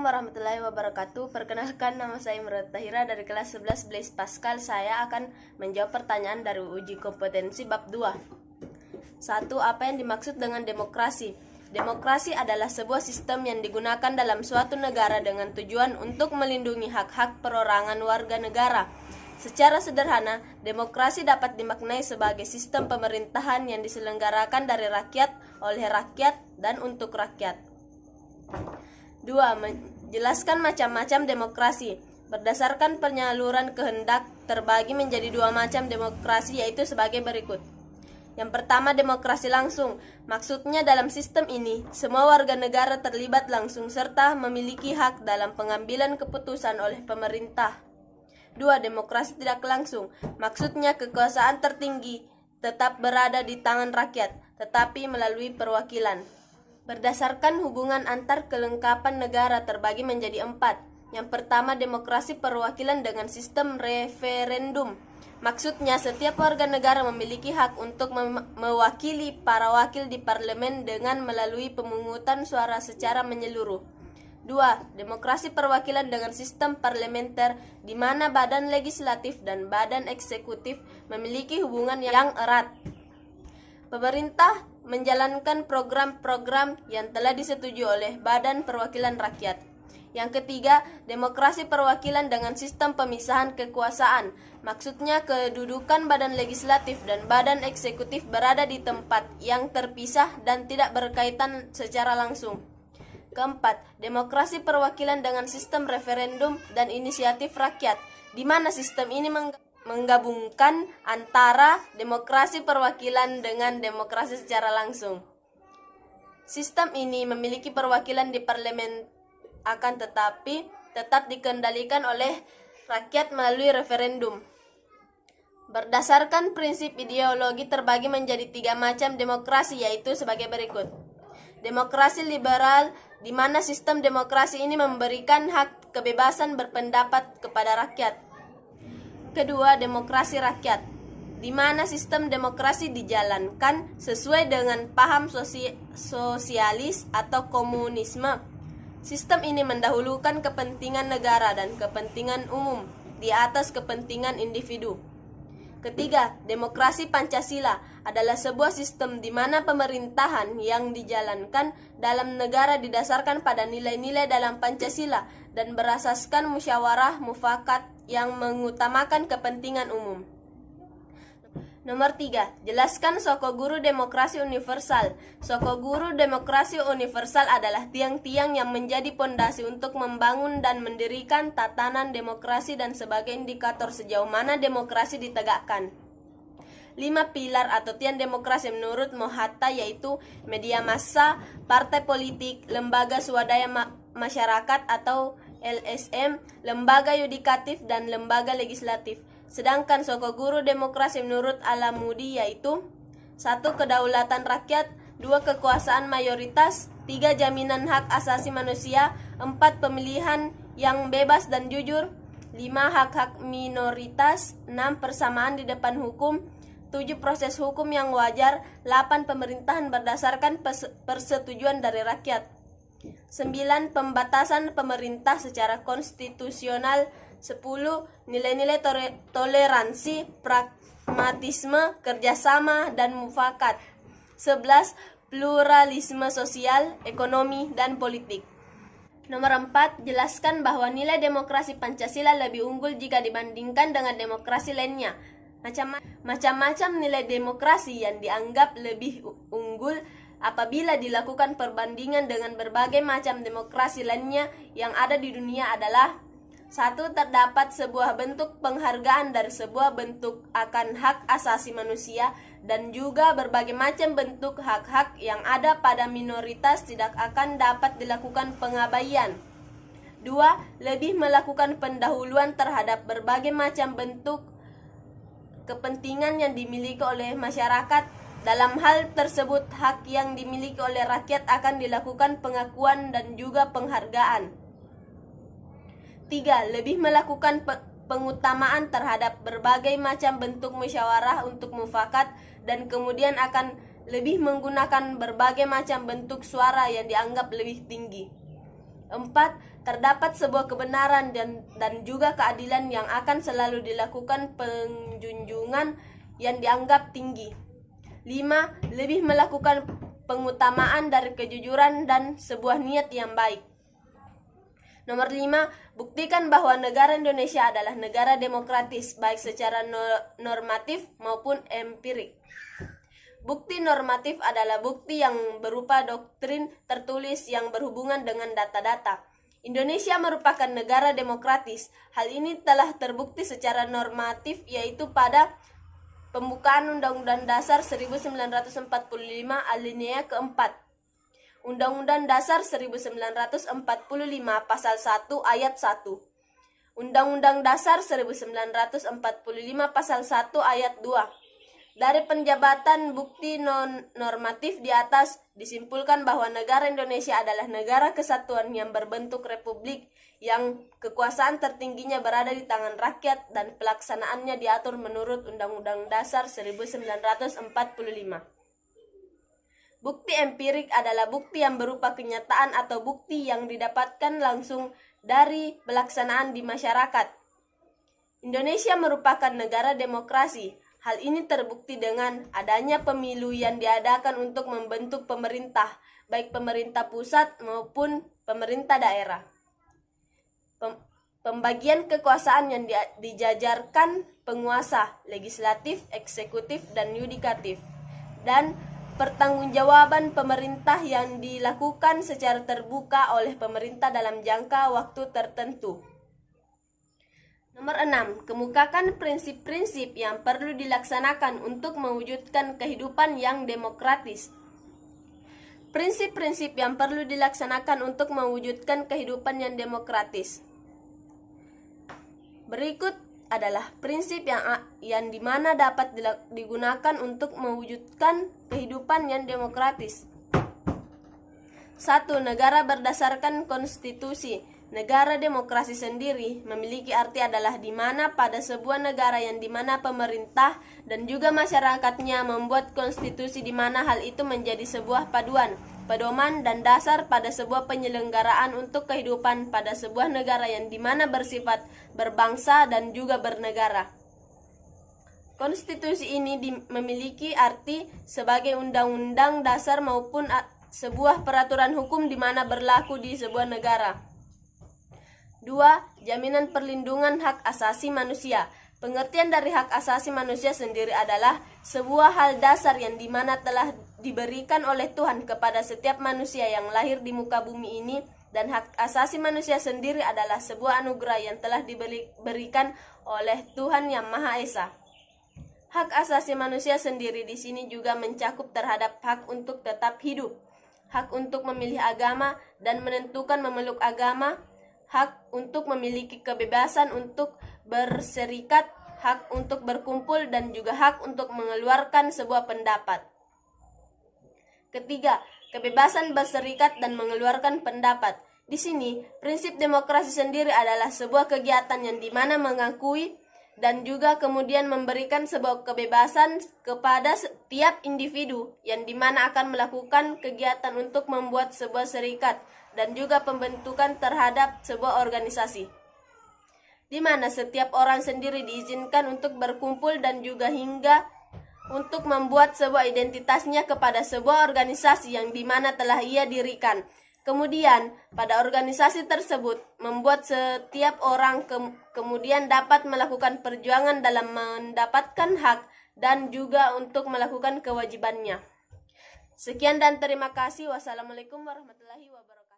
warahmatullahi wabarakatuh. Perkenalkan, nama saya Imran Tahira dari kelas 11 Blaise Pascal. Saya akan menjawab pertanyaan dari uji kompetensi bab 2. 1. Apa yang dimaksud dengan demokrasi? Demokrasi adalah sebuah sistem yang digunakan dalam suatu negara dengan tujuan untuk melindungi hak-hak perorangan warga negara. Secara sederhana, demokrasi dapat dimaknai sebagai sistem pemerintahan yang diselenggarakan dari rakyat, oleh rakyat, dan untuk rakyat. 2. Menjelaskan macam-macam demokrasi. Berdasarkan penyaluran kehendak, terbagi menjadi 2 macam demokrasi, yaitu sebagai berikut. Yang pertama, demokrasi langsung. Maksudnya dalam sistem ini, semua warga negara terlibat langsung serta memiliki hak dalam pengambilan keputusan oleh pemerintah. 2. Demokrasi tidak langsung. Maksudnya kekuasaan tertinggi tetap berada di tangan rakyat, tetapi melalui perwakilan. Berdasarkan hubungan antar kelengkapan negara terbagi menjadi 4. Yang pertama, demokrasi perwakilan dengan sistem referendum. Maksudnya setiap warga negara memiliki hak untuk mewakili para wakil di parlemen dengan melalui pemungutan suara secara menyeluruh. 2. Demokrasi perwakilan dengan sistem parlementer di mana badan legislatif dan badan eksekutif memiliki hubungan yang erat. Pemerintah menjalankan program-program yang telah disetujui oleh Badan Perwakilan Rakyat. Yang ketiga, demokrasi perwakilan dengan sistem pemisahan kekuasaan. Maksudnya kedudukan badan legislatif dan badan eksekutif berada di tempat yang terpisah dan tidak berkaitan secara langsung. Keempat, demokrasi perwakilan dengan sistem referendum dan inisiatif rakyat, di mana sistem ini menggabungkan antara demokrasi perwakilan dengan demokrasi secara langsung. Sistem ini memiliki perwakilan di parlemen, akan tetapi tetap dikendalikan oleh rakyat melalui referendum. Berdasarkan prinsip ideologi terbagi menjadi 3 macam demokrasi, yaitu sebagai berikut. Demokrasi liberal, di mana sistem demokrasi ini memberikan hak kebebasan berpendapat kepada rakyat. Kedua, demokrasi rakyat, di mana sistem demokrasi dijalankan sesuai dengan paham sosialis atau komunisme. Sistem ini mendahulukan kepentingan negara dan kepentingan umum di atas kepentingan individu. Ketiga, demokrasi Pancasila adalah sebuah sistem di mana pemerintahan yang dijalankan dalam negara didasarkan pada nilai-nilai dalam Pancasila dan berasaskan musyawarah mufakat yang mengutamakan kepentingan umum. Nomor 3. Jelaskan Sokoguru Demokrasi Universal. Sokoguru Demokrasi Universal adalah tiang-tiang yang menjadi pondasi untuk membangun dan mendirikan tatanan demokrasi dan sebagai indikator sejauh mana demokrasi ditegakkan. 5 pilar atau tiang demokrasi menurut Mohatta yaitu media massa, partai politik, lembaga swadaya masyarakat atau LSM, lembaga yudikatif, dan lembaga legislatif. Sedangkan Sokoguru Demokrasi menurut Alamudi yaitu 1. Kedaulatan rakyat, 2. Kekuasaan mayoritas, 3. Jaminan hak asasi manusia, 4. Pemilihan yang bebas dan jujur, 5. Hak-hak minoritas, 6. Persamaan di depan hukum, 7. Proses hukum yang wajar, 8. Pemerintahan berdasarkan persetujuan dari rakyat, 9. Pembatasan pemerintah secara konstitusional, 10. Nilai-nilai toleransi, pragmatisme, kerjasama, dan mufakat, 11. Pluralisme sosial, ekonomi, dan politik. Nomor 4. Jelaskan bahwa nilai demokrasi Pancasila lebih unggul jika dibandingkan dengan demokrasi lainnya. Macam-macam nilai demokrasi yang dianggap lebih unggul apabila dilakukan perbandingan dengan berbagai macam demokrasi lainnya yang ada di dunia adalah: 1. Terdapat sebuah bentuk penghargaan dari sebuah bentuk akan hak asasi manusia dan juga berbagai macam bentuk hak-hak yang ada pada minoritas tidak akan dapat dilakukan pengabaian. 2. Lebih melakukan pendahuluan terhadap berbagai macam bentuk kepentingan yang dimiliki oleh masyarakat. Dalam hal tersebut, hak yang dimiliki oleh rakyat akan dilakukan pengakuan dan juga penghargaan. 3. Lebih melakukan pengutamaan terhadap berbagai macam bentuk musyawarah untuk mufakat dan kemudian akan lebih menggunakan berbagai macam bentuk suara yang dianggap lebih tinggi. 4. Terdapat sebuah kebenaran dan juga keadilan yang akan selalu dilakukan penjunjungan yang dianggap tinggi. 5. Lebih melakukan pengutamaan dari kejujuran dan sebuah niat yang baik. Nomor 5. Buktikan bahwa negara Indonesia adalah negara demokratis, baik secara normatif maupun empirik. Bukti normatif adalah bukti yang berupa doktrin tertulis yang berhubungan dengan data-data. Indonesia merupakan negara demokratis. Hal ini telah terbukti secara normatif, yaitu pada pembukaan Undang-Undang Dasar 1945 alinea keempat. Undang-Undang Dasar 1945 Pasal 1 Ayat 1. Undang-Undang Dasar 1945 Pasal 1 Ayat 2. Dari penjabatan bukti non-normatif di atas, disimpulkan bahwa negara Indonesia adalah negara kesatuan yang berbentuk republik, yang kekuasaan tertingginya berada di tangan rakyat dan pelaksanaannya diatur menurut Undang-Undang Dasar 1945. Bukti empirik adalah bukti yang berupa kenyataan atau bukti yang didapatkan langsung dari pelaksanaan di masyarakat. Indonesia merupakan negara demokrasi. Hal ini terbukti dengan adanya pemilu yang diadakan untuk membentuk pemerintah, baik pemerintah pusat maupun pemerintah daerah. Pembagian kekuasaan yang dijajarkan penguasa, legislatif, eksekutif, dan yudikatif. Dan pertanggungjawaban pemerintah yang dilakukan secara terbuka oleh pemerintah dalam jangka waktu tertentu. Nomor 6. Kemukakan prinsip-prinsip yang perlu dilaksanakan untuk mewujudkan kehidupan yang demokratis. Prinsip-prinsip yang perlu dilaksanakan untuk mewujudkan kehidupan yang demokratis. Berikut adalah prinsip yang dimana dapat digunakan untuk mewujudkan kehidupan yang demokratis. 1. Negara berdasarkan konstitusi. Negara demokrasi sendiri memiliki arti adalah di mana pada sebuah negara yang di mana pemerintah dan juga masyarakatnya membuat konstitusi di mana hal itu menjadi sebuah pedoman dan dasar pada sebuah penyelenggaraan untuk kehidupan pada sebuah negara yang di mana bersifat berbangsa dan juga bernegara. Konstitusi ini memiliki arti sebagai undang-undang dasar maupun sebuah peraturan hukum di mana berlaku di sebuah negara. 2. Jaminan perlindungan hak asasi manusia. Pengertian dari hak asasi manusia sendiri adalah sebuah hal dasar yang dimana telah diberikan oleh Tuhan kepada setiap manusia yang lahir di muka bumi ini, dan hak asasi manusia sendiri adalah sebuah anugerah yang telah diberikan oleh Tuhan Yang Maha Esa. Hak asasi manusia sendiri di sini juga mencakup terhadap hak untuk tetap hidup, hak untuk memilih agama dan menentukan memeluk agama, hak untuk memiliki kebebasan untuk berserikat, hak untuk berkumpul, dan juga hak untuk mengeluarkan sebuah pendapat. Ketiga, kebebasan berserikat dan mengeluarkan pendapat. Di sini, prinsip demokrasi sendiri adalah sebuah kegiatan yang dimana mengakui dan juga kemudian memberikan sebuah kebebasan kepada setiap individu yang dimana akan melakukan kegiatan untuk membuat sebuah serikat dan juga pembentukan terhadap sebuah organisasi, di mana setiap orang sendiri diizinkan untuk berkumpul dan juga hingga untuk membuat sebuah identitasnya kepada sebuah organisasi yang dimana telah ia dirikan. Kemudian pada organisasi tersebut membuat setiap orang kemudian dapat melakukan perjuangan dalam mendapatkan hak dan juga untuk melakukan kewajibannya. Sekian dan terima kasih. Wassalamualaikum warahmatullahi wabarakatuh.